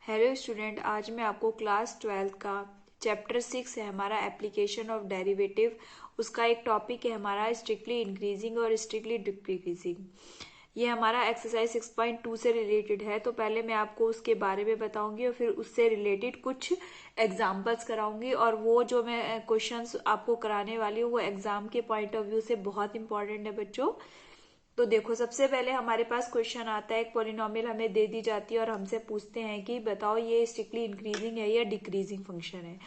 Hello student, आज मैं आपको क्लास 12 का चैप्टर 6 है हमारा एप्लीकेशन ऑफ डेरिवेटिव। उसका एक टॉपिक है हमारा स्ट्रिक्टली इंक्रीजिंग और स्ट्रिक्टली डिक्रीजिंग। ये हमारा एक्सरसाइज 6.2 से रिलेटेड है। तो पहले मैं आपको उसके बारे में बताऊंगी और फिर उससे रिलेटेड कुछ एग्जाम्पल्स कराऊंगी, और वो जो मैं क्वेश्चंस आपको कराने वाली हूँ वो एग्जाम के पॉइंट ऑफ व्यू से बहुत इंपॉर्टेंट है बच्चों। तो देखो, सबसे पहले हमारे पास क्वेश्चन आता है, एक पॉलिनोमियल हमें दे दी जाती है और हमसे पूछते हैं कि बताओ ये स्ट्रिक्टली इंक्रीजिंग है या डिक्रीजिंग फंक्शन है।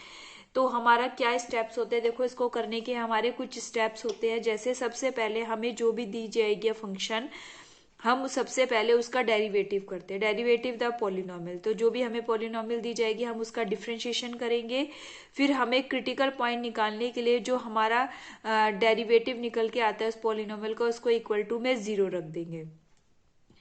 तो हमारा क्या स्टेप्स होते हैं, देखो इसको करने के हमारे कुछ स्टेप्स होते हैं। जैसे सबसे पहले हमें जो भी दी जाएगी फंक्शन, हम सबसे पहले उसका डेरिवेटिव करते हैं, डेरिवेटिव द पॉलिनोमियल। तो जो भी हमें पॉलिनोमियल दी जाएगी हम उसका डिफरेंशिएशन करेंगे। फिर हमें क्रिटिकल पॉइंट निकालने के लिए जो हमारा डेरिवेटिव निकल के आता है उस पॉलिनोमियल का, उसको इक्वल टू में 0 रख देंगे।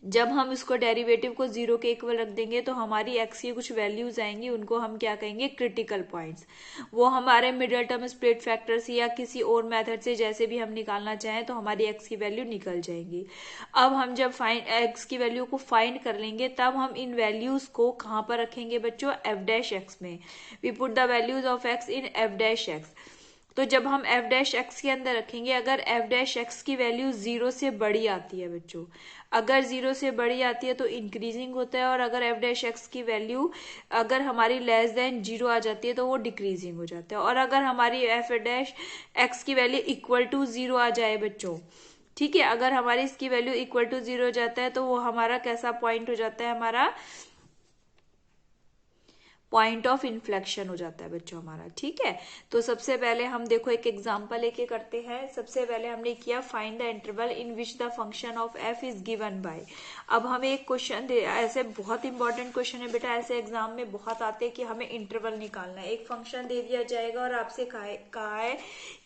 जब हम इसको डेरिवेटिव को 0 के इक्वल रख देंगे तो हमारी एक्स की कुछ वैल्यूज आएंगी, उनको हम क्या कहेंगे, क्रिटिकल पॉइंट्स। वो हमारे मिडिल टर्म स्प्लिट फैक्टर से या किसी और मेथड से जैसे भी हम निकालना चाहें तो हमारी एक्स की वैल्यू निकल जाएगी। अब हम जब फाइंड एक्स की वैल्यू को फाइंड कर लेंगे तब हम इन वैल्यूज को कहाँ पर रखेंगे बच्चों, एफ डैश एक्स में। We put the values of x in f dash x. तो जब हम एफ डैश एक्स के अंदर रखेंगे, अगर एफ डैश एक्स की वैल्यू 0 से बड़ी आती है बच्चों, अगर 0 से बड़ी आती है तो इंक्रीजिंग होता है, और अगर एफ डैश एक्स की वैल्यू अगर हमारी लेस देन 0 आ जाती है तो वो डिक्रीजिंग हो जाता है। और अगर हमारी एफ डैश एक्स की वैल्यू इक्वल टू 0 आ जाए बच्चों, ठीक है, अगर हमारी इसकी वैल्यू इक्वल टू 0 हो जाता है तो वो हमारा कैसा पॉइंट हो जाता है, हमारा पॉइंट ऑफ इन्फ्लेक्शन हो जाता है बच्चों हमारा। ठीक है, तो सबसे पहले हम देखो एक एग्जांपल लेके करते हैं। सबसे पहले हमने किया find the interval in which the function of F is given by. अब हमें एक क्वेश्चन दे, ऐसे बहुत इंपॉर्टेंट क्वेश्चन है बेटा, ऐसे एग्जाम में बहुत आते हैं कि हमें इंटरवल निकालना है। एक फंक्शन दे दिया जाएगा और आपसे कहा है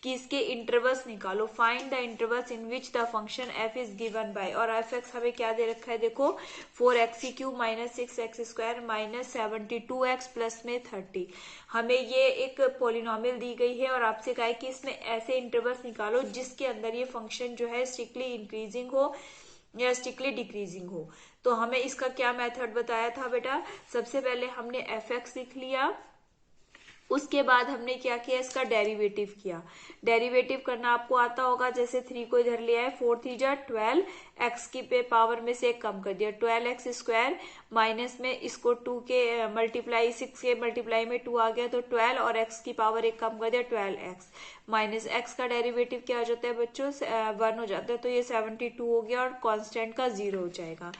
कि इसके इंटरवल्स निकालो, find the intervals in which the function F is given by. और एफ एक्स हमें क्या दे रखा है, देखो 4x³ minus 6x² minus 72x plus में 30। हमें ये एक पॉलिनोमियल दी गई है और आपसे कहा है कि इसमें ऐसे इंटरवल्स निकालो जिसके अंदर ये फंक्शन जो है स्ट्रिक्टली इंक्रीजिंग हो या स्ट्रिक्टली डिक्रीजिंग हो। तो हमें इसका क्या मेथड बताया था बेटा, सबसे पहले हमने एफ एक्स लिख लिया, उसके बाद हमने क्या किया, इसका डेरिवेटिव किया। डेरिवेटिव करना आपको आता होगा, जैसे 3 को इधर ले आए, 4 3 जा 12, एक्स की पे पावर में से एक कम कर दिया, 12x² माइनस में इसको 2 के मल्टीप्लाई, 6 के मल्टीप्लाई में 2 आ गया तो 12, और एक्स की पावर एक कम कर दिया 12x माइनस एक्स का डेरिवेटिव क्या हो जाता है बच्चों, 1 हो जाता है। तो ये 72 हो गया और कॉन्स्टेंट का 0 हो जाएगा।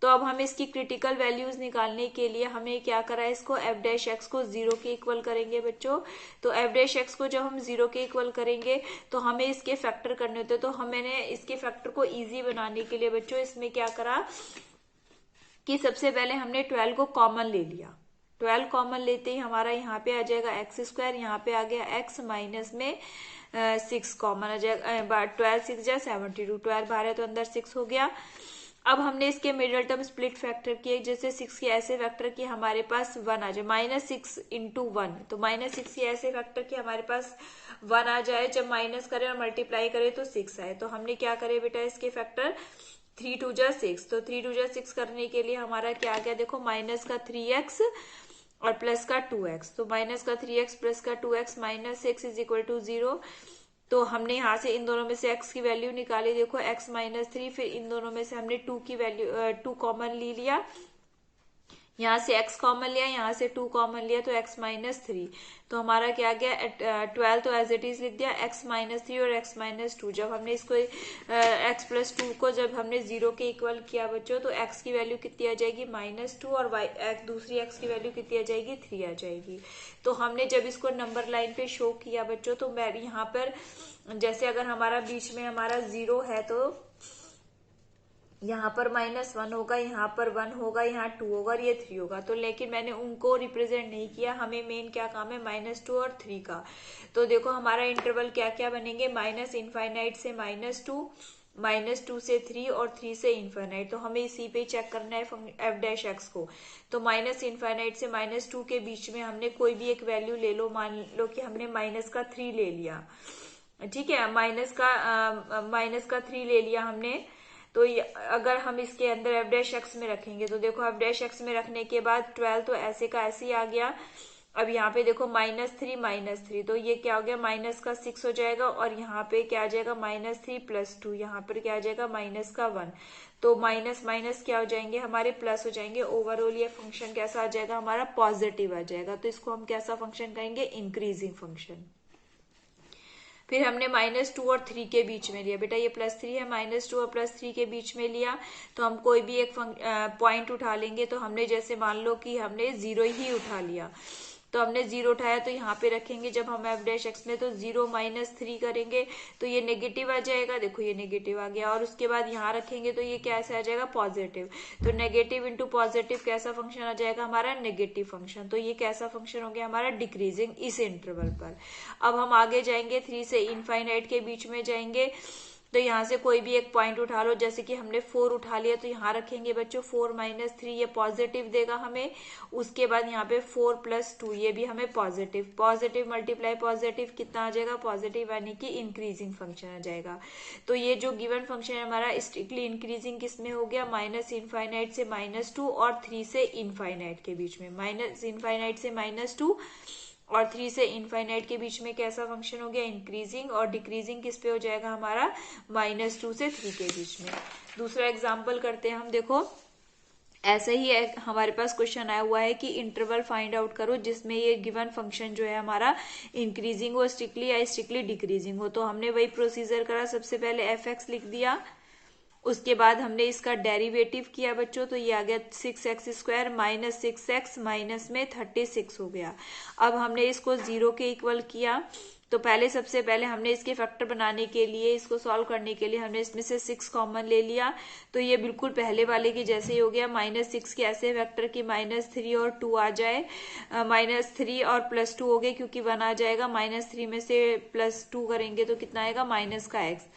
तो अब हमें इसकी क्रिटिकल वैल्यूज निकालने के लिए हमें क्या करा है, इसको एफ डैश एक्स को 0 के इक्वल करेंगे बच्चों। तो एफ डैश एक्स को जब हम 0 के इक्वल करेंगे तो हमें इसके फैक्टर करने होते हैं। तो हमने इसके फैक्टर को इजी बनाने के लिए बच्चों इसमें क्या करा कि सबसे पहले हमने 12 को कॉमन ले लिया। 12 कॉमन लेते ही हमारा यहाँ पे आ जाएगा x², यहाँ पे आ गया x माइनस में 6 कॉमन आ जाएगा, 12 6 जा 72, 12 बाहर है तो अंदर 6 हो गया। अब हमने इसके मिडिल टर्म स्प्लिट फैक्टर किए, जैसे 6 के ऐसे फैक्टर की हमारे पास 1 आ जाए, -6 इंटू 1, तो -6 के ऐसे फैक्टर की हमारे पास 1 आ जाए, जब माइनस करें और मल्टीप्लाई करें तो 6 आए। तो हमने क्या करे बेटा, इसके फैक्टर 3 2 जा 6, तो 3 2 जा 6 करने के लिए हमारा क्या आ गया, देखो माइनस का 3x और प्लस का 2x, तो माइनस का 3x प्लस का 2x minus 6 is equal to 0। तो हमने यहाँ से इन दोनों में से x की वैल्यू निकाली, देखो x माइनस 3, फिर इन दोनों में से हमने 2 की वैल्यू 2 कॉमन ले लिया, यहाँ से x कॉमन लिया, यहाँ से 2 कॉमन लिया तो x माइनस 3। तो हमारा क्या गया, 12 तो एज इट इज लिख दिया, x माइनस 3 और x माइनस 2। जब हमने इसको x प्लस 2 को जब हमने 0 के इक्वल किया बच्चों तो x की वैल्यू कितनी आ जाएगी, -2, और दूसरी x की वैल्यू कितनी आ जाएगी, 3 आ जाएगी। तो हमने जब इसको नंबर लाइन पे शो किया बच्चों, तो मैं यहाँ पर जैसे अगर हमारा बीच में हमारा 0 है तो यहाँ पर -1 होगा, यहाँ पर 1 होगा, यहाँ 2 होगा और ये 3 होगा। तो लेकिन मैंने उनको रिप्रेजेंट नहीं किया, हमें मेन क्या काम है, -2 और 3 का। तो देखो हमारा इंटरवल क्या क्या बनेंगे, -इनफाइनाइट से -2, -2 से 3 और 3 से इनफाइनाइट। तो हमें इसी पे चेक करना है एफ डैश एक्स को। तो -इनफाइनाइट से -2 के बीच में हमने कोई भी एक वैल्यू ले लो, मान लो कि हमने -3 ले लिया, ठीक है, माइनस का 3 ले लिया हमने। तो अगर हम इसके अंदर एफ डैश एक्स में रखेंगे तो देखो एफ डैश एक्स में रखने के बाद 12 तो ऐसे का ऐसे ही आ गया। अब यहाँ पे देखो -3 तो ये क्या हो गया, माइनस का 6 हो जाएगा, और यहाँ पे क्या आ जाएगा -3 + 2, यहाँ पर क्या आ जाएगा माइनस का 1। तो माइनस माइनस क्या हो जाएंगे हमारे, प्लस हो जाएंगे। ओवरऑल ये फंक्शन कैसा आ जाएगा हमारा, पॉजिटिव आ जाएगा। तो इसको हम कैसा फंक्शन कहेंगे, इंक्रीजिंग फंक्शन। फिर हमने -2 और 3 के बीच में लिया, बेटा ये +3 है, -2 और +3 के बीच में लिया। तो हम कोई भी एक पॉइंट उठा लेंगे। तो हमने जैसे मान लो कि हमने 0 ही उठा लिया, तो हमने 0 उठाया तो यहाँ पे रखेंगे जब हम एफ डैश एक्स में, तो 0 - 3 करेंगे तो ये नेगेटिव आ जाएगा। देखो ये नेगेटिव आ गया, और उसके बाद यहाँ रखेंगे तो ये कैसे आ जाएगा, पॉजिटिव। तो नेगेटिव इंटू पॉजिटिव कैसा फंक्शन आ जाएगा हमारा, नेगेटिव फंक्शन। तो ये कैसा फंक्शन हो गया हमारा, डिक्रीजिंग इस इंटरवल पर। अब हम आगे जाएंगे, 3 से इनफाइनाइट के बीच में जाएंगे। तो यहाँ से कोई भी एक पॉइंट उठा लो, जैसे कि हमने 4 उठा लिया, तो यहाँ रखेंगे बच्चों 4 - 3, ये पॉजिटिव देगा हमें। उसके बाद यहाँ पे 4 + 2, ये भी हमें पॉजिटिव, पॉजिटिव मल्टीप्लाई पॉजिटिव कितना आ जाएगा, पॉजिटिव, यानी कि इंक्रीजिंग फंक्शन आ जाएगा। तो ये जो गिवन फंक्शन है हमारा स्ट्रिक्टली इंक्रीजिंग किसमें हो गया, -इनफाइनाइट से -2 और 3 से इनफाइनाइट के बीच में, -इनफाइनाइट से -2 और 3 से इनफाइनाइट के बीच में कैसा फंक्शन हो गया, इंक्रीजिंग। और डिक्रीजिंग किस पे हो जाएगा हमारा, -2 से 3 के बीच में। दूसरा एग्जाम्पल करते हैं हम। देखो ऐसे ही एक हमारे पास क्वेश्चन आया हुआ है कि इंटरवल फाइंड आउट करो जिसमें ये गिवन फंक्शन जो है हमारा इंक्रीजिंग हो स्ट्रिक्टली या स्ट्रिक्टली डिक्रीजिंग हो। तो हमने वही प्रोसीजर करा, सबसे पहले f(x) लिख दिया, उसके बाद हमने इसका डेरिवेटिव किया बच्चों, तो ये आ गया 6x² - 6x माइनस में 36 हो गया। अब हमने इसको 0 के इक्वल किया। तो पहले सबसे पहले हमने इसके फैक्टर बनाने के लिए, इसको सॉल्व करने के लिए हमने इसमें से 6 कॉमन ले लिया। तो ये बिल्कुल पहले वाले के जैसे ही हो गया। -6 के ऐसे फैक्टर की -3 और 2 आ जाए, -3 और +2 हो गए क्योंकि 1 आ जाएगा। -3 में से +2 करेंगे तो कितना आएगा, माइनस का x।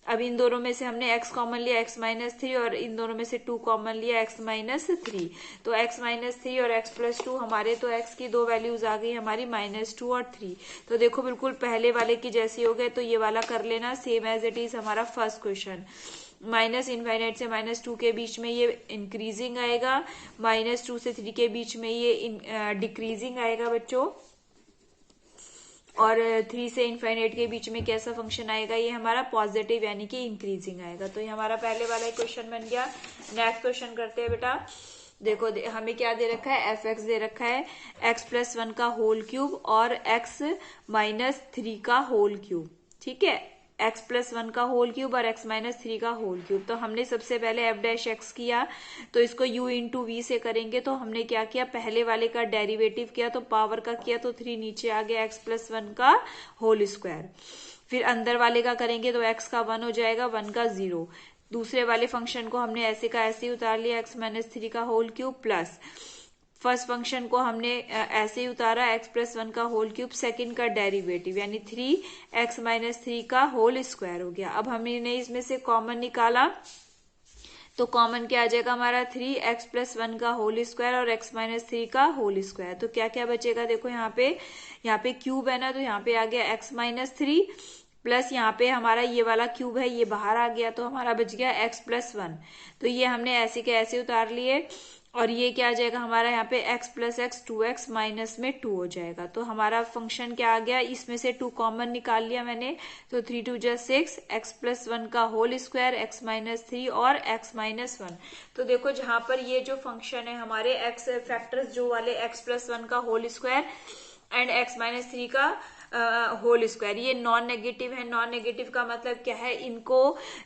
अब इन दोनों में से हमने x कॉमन लिया, x - 3, और इन दोनों में से 2 कॉमन लिया, x - 3। तो x - 3 और x + 2 हमारे, तो x की दो वैल्यूज आ गई हमारी -2 और 3। तो देखो बिल्कुल पहले वाले की जैसी हो गए। तो ये वाला कर लेना सेम एज इट इज हमारा फर्स्ट क्वेश्चन। -इनफाइनाइट से -2 के बीच में ये इंक्रीजिंग आएगा, -2 से 3 के बीच में ये डिक्रीजिंग आएगा बच्चों, और 3 से इनफाइनाइट के बीच में कैसा फंक्शन आएगा, ये हमारा पॉजिटिव यानी कि इंक्रीजिंग आएगा। तो ये हमारा पहले वाला क्वेश्चन बन गया। नेक्स्ट क्वेश्चन करते हैं बेटा। देखो हमें क्या दे रखा है, f(x) दे रखा है, x + 1 का होल क्यूब और x - 3 का होल क्यूब। ठीक है, x + 1 का होल क्यूब और x - 3 का होल क्यूब। तो हमने सबसे पहले f'(x) किया, तो इसको u × v से करेंगे। तो हमने क्या किया, पहले वाले का डेरिवेटिव किया, तो पावर का किया, तो 3 नीचे आ गया, x + 1 का होल स्क्वायर। फिर अंदर वाले का करेंगे तो x का 1 हो जाएगा, 1 का 0। दूसरे वाले फंक्शन को हमने ऐसे का ऐसे ही उतार लिया, x - 3 का whole cube plus first function को हमने ऐसे ही उतारा, x + 1 का होल क्यूब, सेकंड का डेरिवेटिव यानी 3x - 3 का होल स्क्वायर हो गया। अब हमने इसमें से कॉमन निकाला, तो कॉमन क्या आ जाएगा हमारा, 3x + 1 का होल स्क्वायर और x - 3 का होल स्क्वायर। तो क्या क्या बचेगा, देखो यहाँ पे क्यूब है ना, तो यहाँ पे आ गया x - 3 प्लस यहाँ पे हमारा ये वाला क्यूब है, ये बाहर आ गया, तो हमारा बच गया x + 1। तो ये हमने ऐसे के ऐसे उतार लिए, और ये क्या आ जाएगा हमारा, यहाँ पे x + x 2x माइनस में 2 हो जाएगा। तो हमारा फंक्शन क्या आ गया, इसमें से 2 कॉमन निकाल लिया मैंने, तो 3 × 2 = 6, x + 1 का होल स्क्वायर, x - 3 और x - 1। तो देखो जहां पर ये जो फंक्शन है हमारे x फैक्टर्स जो वाले, x + 1 का होल स्क्वायर एंड x - 3 का होल स्क्वायर, ये नॉन नेगेटिव है। नॉन नेगेटिव का मतलब क्या है,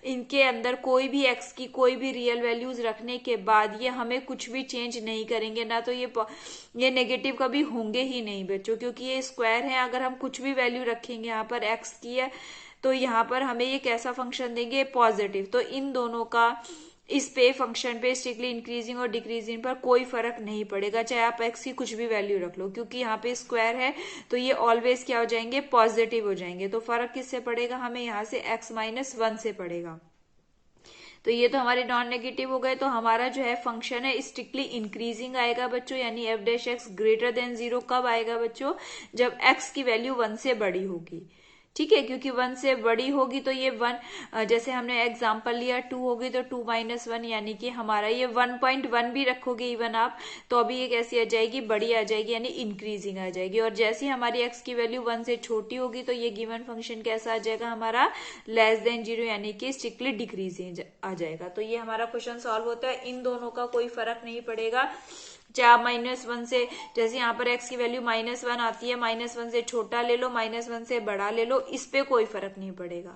इनके अंदर कोई भी x की कोई भी रियल वैल्यूज रखने के बाद ये हमें कुछ भी चेंज नहीं करेंगे ना, तो ये नेगेटिव कभी होंगे ही नहीं बच्चों, क्योंकि ये स्क्वायर है। अगर हम कुछ भी वैल्यू रखेंगे यहाँ पर x की है, तो यहाँ पर हमें ये कैसा फंक्शन देंगे, पॉजिटिव। तो इन दोनों का इस पे फंक्शन पे स्ट्रिक्टली इंक्रीजिंग और डिक्रीजिंग पर कोई फर्क नहीं पड़ेगा, चाहे आप x की कुछ भी वैल्यू रख लो, क्योंकि यहाँ पे स्क्वायर है, तो ये ऑलवेज क्या हो जाएंगे, पॉजिटिव हो जाएंगे। तो फर्क किससे पड़ेगा, हमें यहाँ से x - 1 से पड़ेगा। तो ये तो हमारे नॉन नेगेटिव हो गए। तो हमारा जो है फंक्शन है स्ट्रिक्टली इंक्रीजिंग आएगा बच्चों, यानी f'(x) > 0 कब आएगा बच्चों, जब x की वैल्यू 1 से बड़ी होगी। ठीक है, क्योंकि 1 से बड़ी होगी तो ये 1, जैसे हमने एग्जांपल लिया 2 होगी तो 2 - 1 यानी कि हमारा ये 1.1 भी रखोगे इवन आप, तो अभी ये कैसी आ जाएगी, बड़ी आ जाएगी, यानी इंक्रीजिंग आ जाएगी। और जैसे ही हमारी x की वैल्यू 1 से छोटी होगी तो ये गिवन फंक्शन कैसा आ जाएगा हमारा, लेस देन 0 यानी कि स्ट्रिक्टली डिक्रीजिंग आ जाएगा। तो ये हमारा क्वेश्चन सॉल्व होता है, इन दोनों का कोई फर्क नहीं पड़ेगा, चाहे आप -1 से, जैसे यहाँ पर x की वैल्यू -1 आती है, -1 से छोटा ले लो, -1 से बड़ा ले लो, इस पे कोई फर्क नहीं पड़ेगा।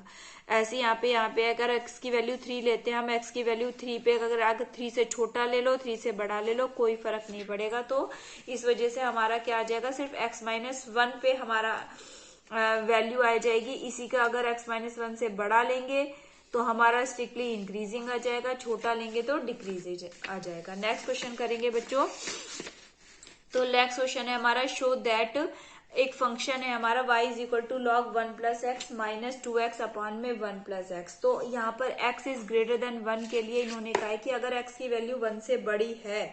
ऐसे यहाँ पे अगर x की वैल्यू 3 लेते हैं हम, x की वैल्यू 3 पे अगर 3 से छोटा ले लो, 3 से बड़ा ले लो, कोई फर्क नहीं पड़ेगा। तो इस वजह से हमारा क्या आ जाएगा, सिर्फ x - 1 पे हमारा वैल्यू आ जाएगी। इसी का अगर x - 1 से बड़ा लेंगे तो हमारा स्ट्रिक्टली इंक्रीजिंग आ जाएगा, छोटा लेंगे तो डिक्रीज आ जाएगा। नेक्स्ट क्वेश्चन करेंगे बच्चों। तो नेक्स्ट क्वेश्चन है हमारा, शो दैट एक फंक्शन है हमारा y = log 1 + x - 2x upon में 1 + x। तो यहाँ पर x इज ग्रेटर देन 1 के लिए इन्होंने कहा है कि अगर x की वैल्यू 1 से बड़ी है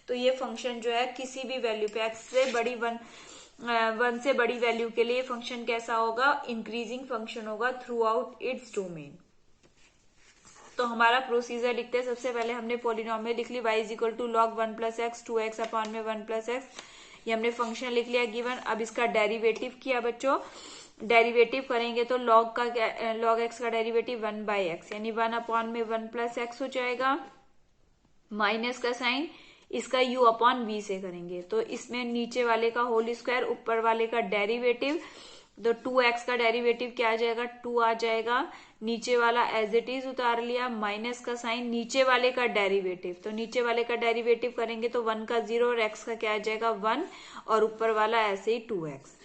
तो ये फंक्शन जो है किसी भी वैल्यू पे x से बड़ी 1 से बड़ी वैल्यू के लिए फंक्शन कैसा होगा, इंक्रीजिंग फंक्शन होगा थ्रू आउट इट्स डोमेन। तो हमारा प्रोसीजर लिखते हैं, सबसे पहले हमने पॉलिनोमियल लिख ली y = log 1 + x 2x upon में 1 + x, ये हमने फंक्शन लिख लिया गिवन। अब इसका डेरिवेटिव किया बच्चों, डेरिवेटिव करेंगे तो log का क्या, log x का डेरिवेटिव 1/x यानी 1 अपॉन में 1 + x हो जाएगा, माइनस का साइन इसका u अपॉन v से करेंगे तो इसमें नीचे वाले का होल स्क्वायर, ऊपर वाले का डेरिवेटिव, तो 2x का डेरिवेटिव क्या आ जाएगा, 2 आ जाएगा, नीचे वाला एज इट इज उतार लिया, माइनस का साइन नीचे वाले का डेरिवेटिव, तो नीचे वाले का डेरिवेटिव करेंगे तो 1 का 0 और x का क्या आ जाएगा 1, और ऊपर वाला ऐसे ही 2x।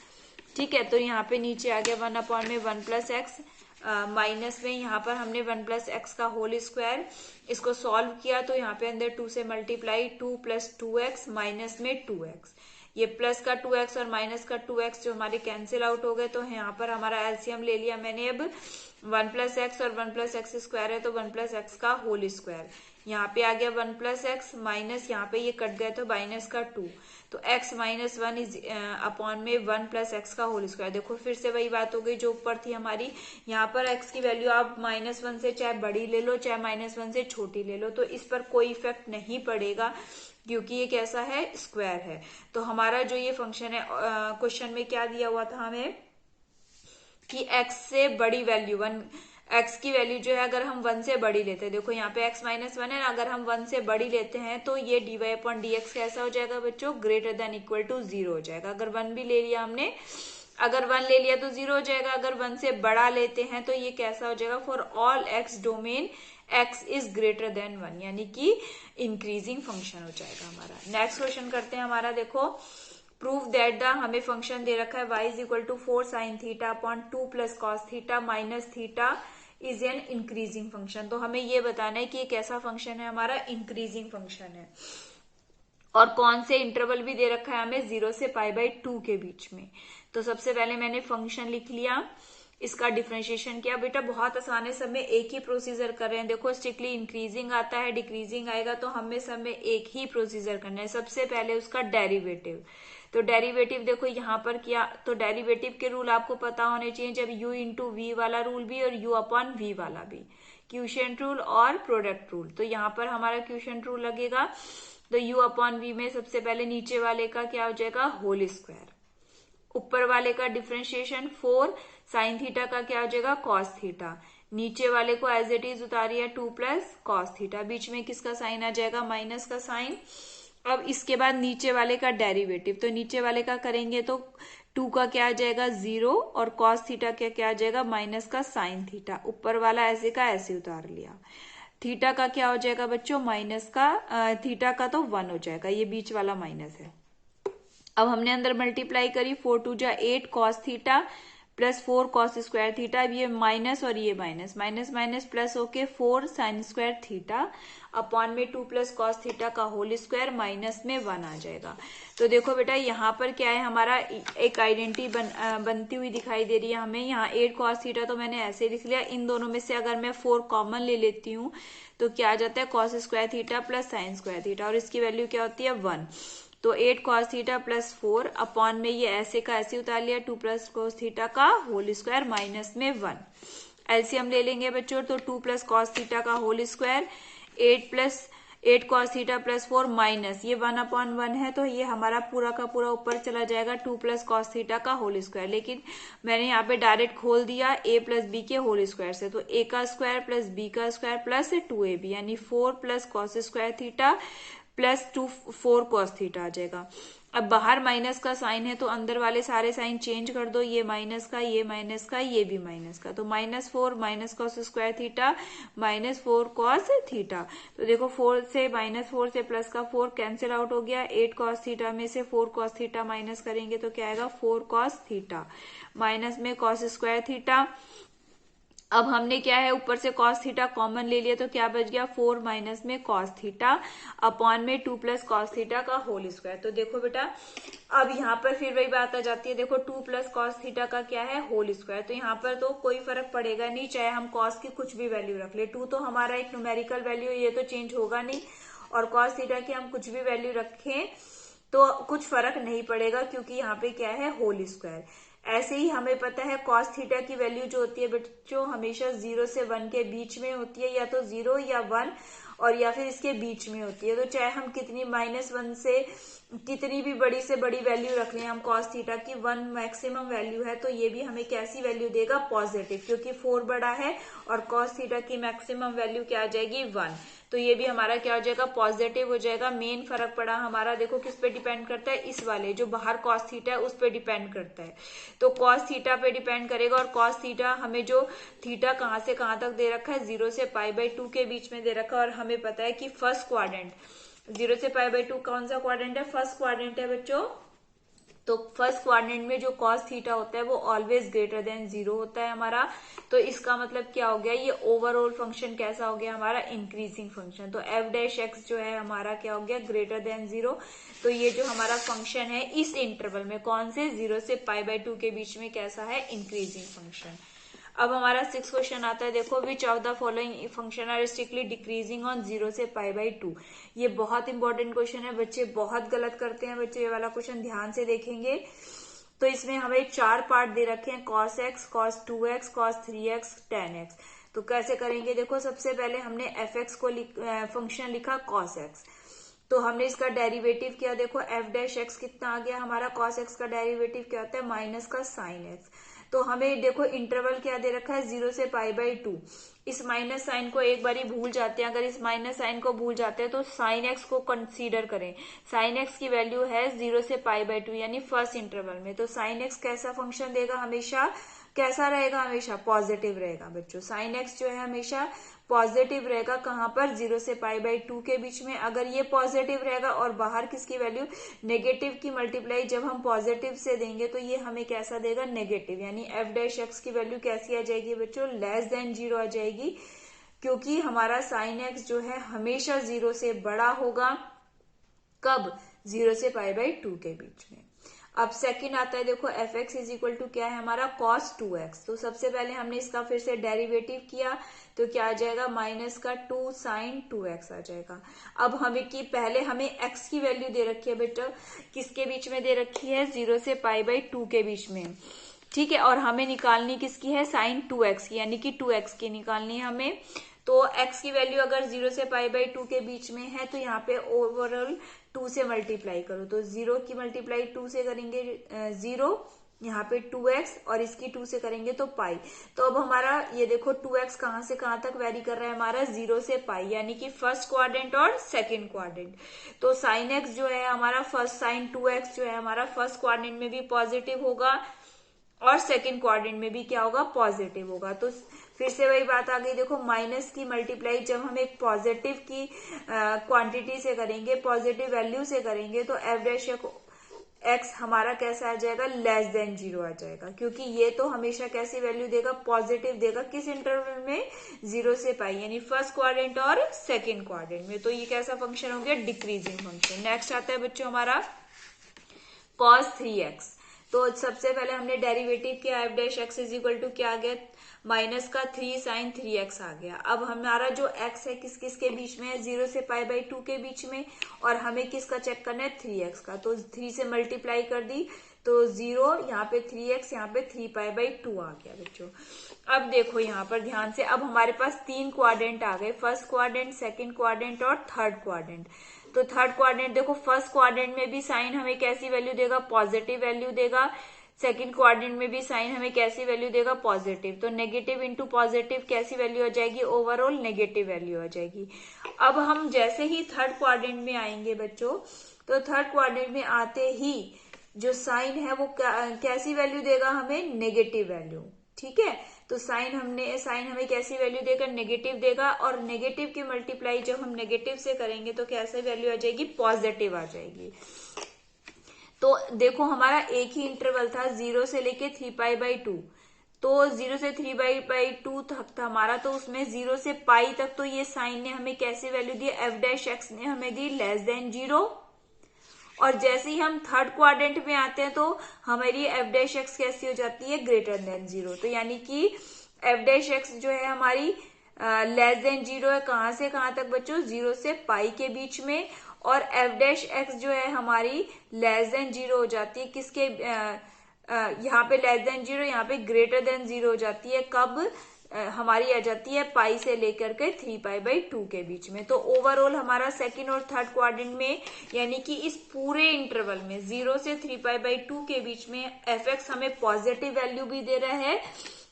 ठीक है, तो यहाँ पे नीचे आ गया 1 अपॉन में 1 + x, माइनस में यहाँ पर हमने 1 + x का होल स्क्वायर, इसको सॉल्व किया तो यहाँ पे अंदर 2 से मल्टीप्लाई, 2 + 2x माइनस में 2x, ये प्लस का 2x और माइनस का 2x जो हमारे कैंसिल आउट हो गए। तो यहाँ पर हमारा एलसीएम ले लिया मैंने, अब 1 + x और 1 + x² है तो 1 + x का होल स्क्वायर, यहाँ पे आ गया 1 + x माइनस, यहाँ पे ये कट गए तो माइनस का 2, तो x - 1 इज अपॉन में 1 + x का होल स्क्वायर। देखो फिर से वही बात हो गई जो ऊपर थी हमारी, यहाँ पर x की वैल्यू आप -1 से चाहे बड़ी ले लो चाहे -1 से छोटी ले लो, तो इस पर कोई इफेक्ट नहीं पड़ेगा क्योंकि ये कैसा है, स्क्वायर है। तो हमारा जो ये फंक्शन है, क्वेश्चन में क्या दिया हुआ था हमें कि x से बड़ी वैल्यू 1, x की वैल्यू जो है अगर हम 1 से बड़ी लेते हैं, देखो यहाँ पे x - 1 है, अगर हम 1 से बड़ी लेते हैं तो ये dy/dx कैसा हो जाएगा बच्चों, ग्रेटर देन इक्वल टू 0 हो जाएगा। अगर 1 भी ले लिया हमने, अगर 1 ले लिया तो 0 हो जाएगा, अगर 1 से बड़ा लेते हैं तो ये कैसा हो जाएगा, for all x domain x is greater than 1 यानी कि इंक्रीजिंग फंक्शन हो जाएगा हमारा। नेक्स्ट क्वेश्चन करते हैं हमारा, देखो प्रूव दैट द, हमें फंक्शन दे रखा है y = 4 sin θ upon 2 + cos θ minus θ is an increasing function. तो हमें ये बताना है कि ये कैसा फंक्शन है, हमारा इंक्रीजिंग फंक्शन है, और कौन से इंटरवल भी दे रखा है हमें 0 से π/2 के बीच में। तो सबसे पहले मैंने फंक्शन लिख लिया, इसका डिफरेंशिएशन किया, बेटा बहुत आसान है, सब में एक ही प्रोसीजर कर रहे हैं। देखो स्ट्रिक्टली इंक्रीजिंग आता है, डिक्रीजिंग आएगा, तो हमें सब में एक ही प्रोसीजर करना है। सबसे पहले उसका डेरिवेटिव, तो डेरिवेटिव देखो यहाँ पर किया, तो डेरिवेटिव के रूल आपको पता होने चाहिए, जब u × v वाला रूल भी और u अपॉन v वाला भी, क्वोशिएंट रूल और प्रोडक्ट रूल। तो यहाँ पर हमारा क्वोशिएंट रूल लगेगा, तो u अपॉन v में सबसे पहले नीचे वाले का क्या हो जाएगा, होल स्क्वायर, ऊपर वाले का डिफरेंशिएशन 4 sin θ का क्या हो जाएगा, cos θ, नीचे वाले को एज इट इज उतारिए 2 + cos θ, बीच में किसका साइन आ जाएगा, माइनस का साइन। अब इसके बाद नीचे वाले का डेरिवेटिव, तो नीचे वाले का करेंगे तो 2 का क्या आ जाएगा 0 और cos θ का क्या आ जाएगा माइनस का sin θ, ऊपर वाला ऐसे का ऐसे उतार लिया। थीटा का क्या हो जाएगा बच्चों, माइनस का, थीटा का तो 1 हो जाएगा, ये बीच वाला माइनस है। अब हमने अंदर मल्टीप्लाई करी, 4 × 2 = 8 cos θ प्लस 4 cos² θ, अब ये माइनस और ये माइनस, माइनस माइनस प्लस होके 4 sin² θ अपॉन में 2 + cos θ का होल स्क्वायर माइनस में 1 आ जाएगा। तो देखो बेटा यहाँ पर क्या है, हमारा एक आइडेंटिटी बनती हुई दिखाई दे रही है हमें। यहाँ 8 cos θ तो मैंने ऐसे लिख लिया, इन दोनों में से अगर मैं 4 कॉमन ले लेती हूँ तो क्या आ जाता है cos² θ प्लस sin² θ, और इसकी वैल्यू क्या होती है 1। तो 8 cos थीटा प्लस 4 अपॉन में ये ऐसे का ऐसे उतार लिया 2 प्लस cos थीटा का होल स्क्वायर माइनस में 1। एलसीएम ले लेंगे बच्चों, तो 2 प्लस cos थीटा का whole square 8 cos theta plus 4 minus ये 1/1 है, तो ये हमारा पूरा का पूरा ऊपर चला जाएगा 2 प्लस cos थीटा का होल स्क्वायर। लेकिन मैंने यहाँ पे डायरेक्ट खोल दिया a प्लस बी के होल स्क्वायर से, तो a का स्क्वायर प्लस b का स्क्वायर प्लस 2ab यानी 4 plus cos square theta plus 4 cos theta आ जाएगा। अब बाहर माइनस का साइन है तो अंदर वाले सारे साइन चेंज कर दो, ये माइनस का, ये माइनस का, ये भी माइनस का, तो -4 minus cos square theta minus 4 cos theta. तो देखो 4 से प्लस का 4 कैंसिल आउट हो गया, 8 cos थीटा में से 4 cos थीटा माइनस करेंगे तो क्या आएगा 4 cos थीटा माइनस में cos स्क्वायर थीटा। अब हमने क्या है ऊपर से cos थीटा कॉमन ले लिया तो क्या बच गया 4 माइनस में cos थीटा अपॉन में 2 प्लस cos थीटा का होल स्क्वायर। तो देखो बेटा अब यहाँ पर फिर वही बात आ जाती है, देखो 2 प्लस cos थीटा का क्या है होल स्क्वायर, तो यहाँ पर तो कोई फर्क पड़ेगा नहीं चाहे हम cos की कुछ भी वैल्यू रख ले। 2 तो हमारा एक न्यूमेरिकल वैल्यू है, ये तो चेंज होगा नहीं, और cos थीटा की हम कुछ भी वैल्यू रखें तो कुछ फर्क नहीं पड़ेगा क्योंकि यहाँ पे क्या है होल स्क्वायर। ऐसे ही हमें पता है cos थीटा की वैल्यू जो होती है बच्चों हमेशा 0 से 1 के बीच में होती है, या तो 0 या 1 और या फिर इसके बीच में होती है। तो चाहे हम कितनी -1 से कितनी भी बड़ी से बड़ी वैल्यू रख लें हम cos थीटा की 1 मैक्सिमम वैल्यू है, तो ये भी हमें कैसी वैल्यू देगा पॉजिटिव, क्योंकि 4 बड़ा है और cos थीटा की मैक्सिमम वैल्यू क्या आ जाएगी 1, तो ये भी हमारा क्या हो जाएगा पॉजिटिव हो जाएगा। मेन फर्क पड़ा हमारा देखो किस पे डिपेंड करता है, इस वाले जो बाहर cos थीटा है उस पे डिपेंड करता है, तो cos थीटा पे डिपेंड करेगा। और cos थीटा हमें जो थीटा कहां से कहां तक दे रखा है 0 से π/2 के बीच में दे रखा है, और हमें पता है कि फर्स्ट क्वाड्रेंट 0 से π/2 कौन सा क्वाड्रेंट है, फर्स्ट क्वाड्रेंट है बच्चों। तो फर्स्ट क्वाड्रेंट में जो cos थीटा होता है वो ऑलवेज ग्रेटर देन 0 होता है हमारा, तो इसका मतलब क्या हो गया ये ओवरऑल फंक्शन कैसा हो गया हमारा इंक्रीजिंग फंक्शन। तो f' जो है हमारा क्या हो गया ग्रेटर देन 0, तो ये जो हमारा फंक्शन है इस इंटरवल में कौन से 0 से π/2 के बीच में कैसा है इंक्रीजिंग फंक्शन। अब हमारा 6 क्वेश्चन आता है, देखो which of the following function are strictly decreasing on 0 से π/2। ये बहुत इंपॉर्टेंट क्वेश्चन है, बच्चे बहुत गलत करते हैं बच्चे, ये वाला क्वेश्चन ध्यान से देखेंगे। तो इसमें हमें 4 पार्ट दे रखे हैं cos x, cos 2x, cos 3x, tan x। तो कैसे करेंगे, देखो सबसे पहले हमने fx को फंक्शन लिखा cos x, तो हमने इसका डेरिवेटिव किया, देखो f' कितना आ गया हमारा, cos x का डेरिवेटिव क्या होता है माइनस का sin x। तो हमें देखो इंटरवल क्या दे रखा है 0 से π/2, इस माइनस साइन को एक बारी भूल जाते हैं, अगर इस माइनस साइन को भूल जाते हैं तो sin x को कंसीडर करें। sin x की वैल्यू है 0 से π/2 यानी फर्स्ट इंटरवल में, तो sin x कैसा फंक्शन देगा हमेशा, कैसा रहेगा हमेशा पॉजिटिव रहेगा बच्चों। sin x जो है हमेशा पॉजिटिव रहेगा, कहां पर 0 से π/2 के बीच में। अगर ये पॉजिटिव रहेगा और बाहर किसकी वैल्यू नेगेटिव की मल्टीप्लाई जब हम पॉजिटिव से देंगे तो ये हमें कैसा देगा नेगेटिव, यानी f' की वैल्यू कैसी आ जाएगी बच्चों लेस देन 0 आ जाएगी, क्योंकि हमारा sin x जो है हमेशा 0 से बड़ा होगा, कब 0 से π/2 के बीच में। अब सेकंड आता है, देखो f(x) इज इक्वल टू क्या है हमारा cos 2x। तो सबसे पहले हमने इसका फिर से डेरिवेटिव किया तो क्या आ जाएगा माइनस का 2 sin 2x आ जाएगा। अब हमें की पहले हमें x की वैल्यू दे रखी है बेटा, किसके बीच में दे रखी है 0 से π/2 के बीच में, ठीक है, और हमें निकालनी किसकी है sin 2x की, यानी कि 2x की निकालनी है हमें। तो x की वैल्यू अगर 0 से π/2 के बीच में है तो यहाँ पे ओवरऑल 2 से मल्टीप्लाई करो, तो 0 की मल्टीप्लाई 2 से करेंगे 0, यहाँ पे 2x और इसकी 2 से करेंगे तो पाई। तो अब हमारा ये देखो 2x कहां से कहां तक वेरी कर रहा है हमारा 0 से पाई, यानी कि फर्स्ट क्वाड्रेंट और सेकंड क्वाड्रेंट। तो sin x जो है हमारा फर्स्ट sin 2x जो है हमारा फर्स्ट क्वाड्रेंट में भी पॉजिटिव होगा और सेकंड क्वाड्रेंट में भी क्या होगा पॉजिटिव होगा। तो फिर से वही बात आ गई, देखो माइनस की मल्टीप्लाई जब हम एक पॉजिटिव की क्वांटिटी से करेंगे, पॉजिटिव वैल्यू से करेंगे, तो f' हमारा कैसा आ जाएगा लेस देन 0 आ जाएगा, क्योंकि ये तो हमेशा कैसी वैल्यू देगा पॉजिटिव देगा, किस इंटरवल में 0 से पाई, यानी फर्स्ट क्वाड्रेंट और सेकंड क्वाड्रेंट में। तो ये कैसा फंक्शन हो गया डिक्रीजिंग फंक्शन। नेक्स्ट आता है बच्चों हमारा cos 3x। तो सबसे पहले हमने डेरिवेटिव किया f' इज इक्वल टू क्या आ गया माइनस का 3 साइन 3x आ गया। अब हमारा जो x है किस किस के बीच में है, 0 से π/2 के बीच में, और हमें किसका चेक करना है, 3x का। तो 3 से मल्टीप्लाई कर दी तो 0, यहाँ पे 3x, यहाँ पे 3π/2 आ गया बच्चों। अब देखो यहाँ पर ध्यान से, अब हमारे पास 3 क्वाड्रेंट आ गए, फर्स्ट क्वाड्रेंट, सेकंड क्वाड्रेंट और थर्ड क्वाड्रेंट। तो थर्ड क्वाड्रेंट देखो, फर्स्ट क्वाड्रेंट में भी साइन हमें कैसी वैल्यू देगा, पॉजिटिव वैल्यू देगा। सेकंड क्वाड्रेंट में भी साइन हमें कैसी वैल्यू देगा, पॉजिटिव। तो नेगेटिव इंटू पॉजिटिव कैसी वैल्यू आ जाएगी, ओवरऑल नेगेटिव वैल्यू आ जाएगी। अब हम जैसे ही थर्ड क्वाड्रेंट में आएंगे बच्चों, तो थर्ड क्वाड्रेंट में आते ही जो साइन है वो कैसी वैल्यू देगा हमें, नेगेटिव वैल्यू। ठीक है, तो साइन हमें कैसी वैल्यू देगा, नेगेटिव देगा। और नेगेटिव की मल्टीप्लाई जब हम नेगेटिव से करेंगे तो कैसे वैल्यू आ जाएगी, पॉजिटिव आ जाएगी। तो देखो हमारा एक ही इंटरवल था 0 से लेके 3π/2, तो 0 से 3π/2 तक था हमारा, तो उसमें 0 से पाई तक तो ये साइन ने हमें कैसी वैल्यू दी, f' ने हमें दी <0। और जैसे ही हम थर्ड क्वाड्रेंट में आते हैं तो हमारी f' कैसी हो जाती है, <0। तो यानी कि f' जो है हमारी <0 है, कहां से कहां तक बच्चों, 0 से पाई के बीच में। और f' जो है हमारी <0 हो जाती है किसके, यहाँ पे <0, यहाँ पे <0 हो जाती है कब, हमारी आ जाती है पाई से लेकर के 3π/2 के बीच में। तो ओवरऑल हमारा सेकंड और थर्ड क्वाड्रेंट में, यानी कि इस पूरे इंटरवल में 0 से 3π/2 के बीच में f(x) हमें पॉजिटिव वैल्यू भी दे रहा है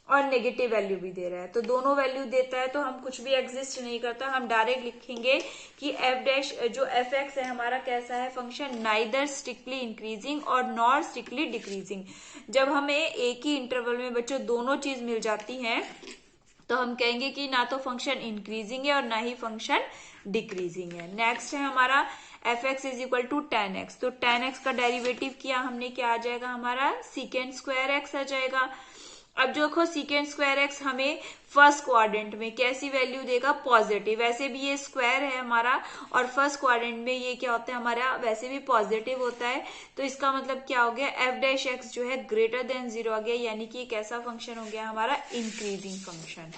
और नेगेटिव वैल्यू भी दे रहा है। तो दोनों वैल्यू देता है तो हम कुछ भी एग्जिस्ट नहीं करता, हम डायरेक्ट लिखेंगे कि जो f(x) है हमारा कैसा है फंक्शन, नाइदर स्ट्रिक्टली इंक्रीजिंग और नॉर स्ट्रिक्टली डिक्रीजिंग। जब हमें एक ही इंटरवल में बच्चों दोनों चीज मिल जाती हैं तो हम कहेंगे कि ना तो फंक्शन इंक्रीजिंग है और ना ही फंक्शन डिक्रीजिंग है। नेक्स्ट है हमारा f(x) = tan x। तो tan x का डेरिवेटिव किया हमने, क्या आ जाएगा हमारा, sec² x आ जाएगा। अब जो देखो sec² x हमें फर्स्ट क्वाड्रेंट में कैसी वैल्यू देगा, पॉजिटिव। वैसे भी ये स्क्वायर है हमारा और फर्स्ट क्वाड्रेंट में ये क्या होता है हमारा, वैसे भी पॉजिटिव होता है। तो इसका मतलब क्या हो गया, f' जो है <0 आ गया, यानी कि एक ऐसा फंक्शन हो गया हमारा इंक्रीजिंग फंक्शन।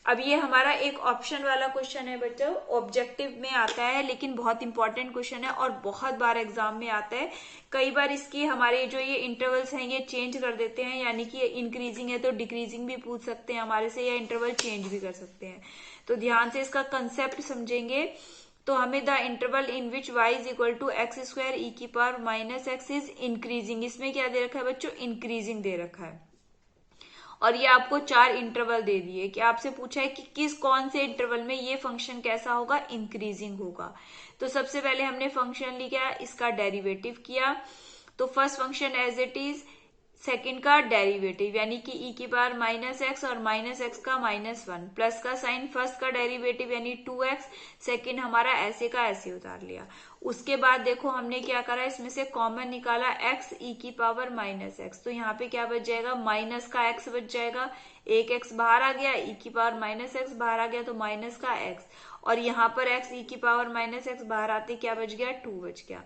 अब ये हमारा एक ऑप्शन वाला क्वेश्चन है बच्चों, ऑब्जेक्टिव में आता है, लेकिन बहुत इंपॉर्टेंट क्वेश्चन है और बहुत बार एग्जाम में आता है। कई बार इसकी हमारे जो ये इंटरवल्स हैं ये चेंज कर देते हैं, यानी कि इंक्रीजिंग है तो डिक्रीजिंग भी पूछ सकते हैं हमारे से, या इंटरवल चेंज भी कर सकते हैं। तो ध्यान से इसका कंसेप्ट समझेंगे। तो हमें the interval in which y = x² e⁻x is increasing, इसमें क्या दे रखा है बच्चों, इंक्रीजिंग दे रखा है। और ये आपको 4 इंटरवल दे दिए कि आपसे पूछा है कि कौन से इंटरवल में ये फंक्शन कैसा होगा, इंक्रीजिंग होगा। तो सबसे पहले हमने फंक्शन लिया, इसका डेरिवेटिव किया। तो first function as it is, second का डेरिवेटिव यानी कि e⁻x और -x का -1, प्लस का साइन, फर्स्ट का डेरिवेटिव यानी 2x, सेकंड हमारा ऐसे का ऐसे उतार लिया। उसके बाद देखो हमने क्या करा, इसमें से कॉमन निकाला x e⁻x। तो यहाँ पे क्या बच जाएगा, माइनस का x बच जाएगा, एक x बाहर आ गया, e⁻x बाहर आ गया तो माइनस का x, और यहाँ पर x e⁻x बाहर आते क्या बच गया, 2 बच गया।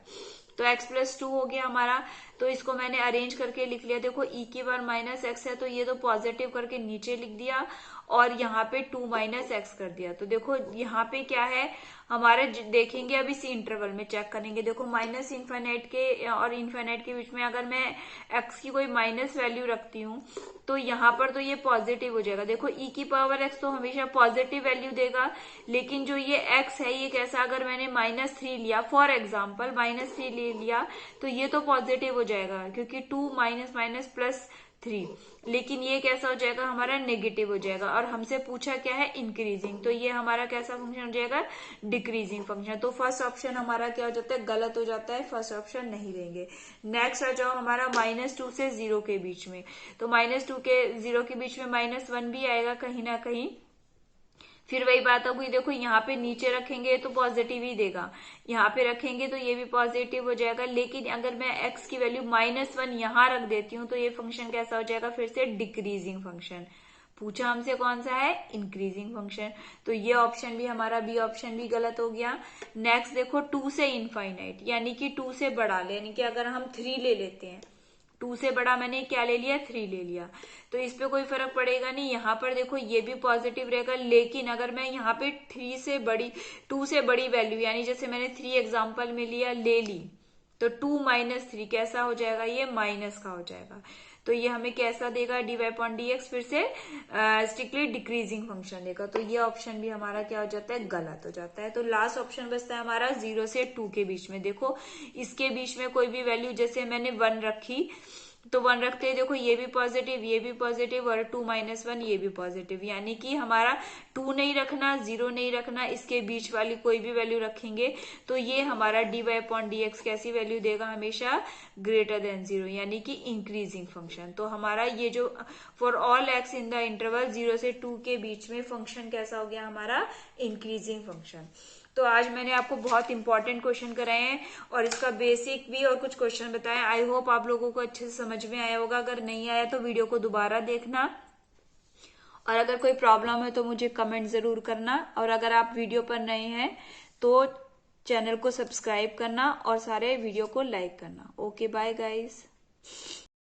तो x + 2 हो गया हमारा। तो इसको मैंने अरेंज करके लिख लिया, देखो e⁻x है तो ये तो पॉजिटिव करके नीचे लिख दिया और यहाँ पे 2 - x कर दिया। तो देखो यहाँ पे क्या है हमारे, देखेंगे अभी इसी इंटरवल में चेक करेंगे। देखो -∞ के और इनफाइनाइट के बीच में अगर मैं x की कोई माइनस वैल्यू रखती हूँ तो यहाँ पर तो ये पॉजिटिव हो जाएगा। देखो e⁻x तो हमेशा पॉजिटिव वैल्यू देगा, लेकिन जो ये x है ये कैसा, अगर मैंने -3 लिया फॉर एग्जाम्पल, -3 ले लिया तो ये तो पॉजिटिव हो जाएगा क्योंकि 2 - +3, लेकिन ये कैसा हो जाएगा हमारा, नेगेटिव हो जाएगा। और हमसे पूछा क्या है, इंक्रीजिंग, तो ये हमारा कैसा फंक्शन हो जाएगा, डिक्रीजिंग फंक्शन। तो फर्स्ट ऑप्शन हमारा क्या हो जाता है, गलत हो जाता है, फर्स्ट ऑप्शन नहीं लेंगे। नेक्स्ट आ जाओ हमारा -2 से 0 के बीच में। तो -2 के 0 के बीच में -1 भी आएगा कहीं ना कहीं, फिर वही बात होगी। देखो यहाँ पे नीचे रखेंगे तो पॉजिटिव ही देगा, यहाँ पे रखेंगे तो ये भी पॉजिटिव हो जाएगा, लेकिन अगर मैं x की वैल्यू -1 यहाँ रख देती हूँ तो ये फंक्शन कैसा हो जाएगा, फिर से डिक्रीजिंग फंक्शन। पूछा हमसे कौन सा है, इंक्रीजिंग फंक्शन। तो ये ऑप्शन भी हमारा, बी ऑप्शन भी गलत हो गया। नेक्स्ट देखो 2 से इनफाइनाइट, यानी कि 2 से बढ़ा ले, यानी कि अगर हम 3 ले लेते हैं 2 से बड़ा मैंने क्या ले लिया, 3 ले लिया, तो इस पे कोई फर्क पड़ेगा नहीं। यहाँ पर देखो ये भी पॉजिटिव रहेगा, लेकिन अगर मैं यहाँ पे 3 से बड़ी 2 से बड़ी वैल्यू, यानी जैसे मैंने 3 एग्जाम्पल में लिया, ले ली, तो 2 माइनस 3 कैसा हो जाएगा, ये माइनस का हो जाएगा। तो ये हमें कैसा देगा, dy अपॉन dx, फिर से स्ट्रिक्टली डिक्रीजिंग फंक्शन देगा। तो ये ऑप्शन भी हमारा क्या हो जाता है, गलत हो जाता है। तो लास्ट ऑप्शन बचता है हमारा 0 से 2 के बीच में। देखो इसके बीच में कोई भी वैल्यू, जैसे मैंने 1 रखी, तो 1 रखते हैं, देखो ये भी पॉजिटिव, ये भी पॉजिटिव, और 2 माइनस 1 ये भी पॉजिटिव, यानी कि हमारा 2 नहीं रखना, 0 नहीं रखना, इसके बीच वाली कोई भी वैल्यू रखेंगे तो ये हमारा dy अपॉन dx कैसी वैल्यू देगा, हमेशा ग्रेटर देन 0, यानी कि इंक्रीजिंग फंक्शन। तो हमारा ये जो for all x in the interval 0 से 2 के बीच में फंक्शन कैसा हो गया, हमारा इंक्रीजिंग फंक्शन। तो आज मैंने आपको बहुत इंपॉर्टेंट क्वेश्चन कराए हैं और इसका बेसिक भी और कुछ क्वेश्चन बताए। आई होप आप लोगों को अच्छे से समझ में आया होगा। अगर नहीं आया तो वीडियो को दोबारा देखना, और अगर कोई प्रॉब्लम है तो मुझे कमेंट जरूर करना। और अगर आप वीडियो पर नए हैं तो चैनल को सब्सक्राइब करना और सारे वीडियो को लाइक करना। Okay, bye guys.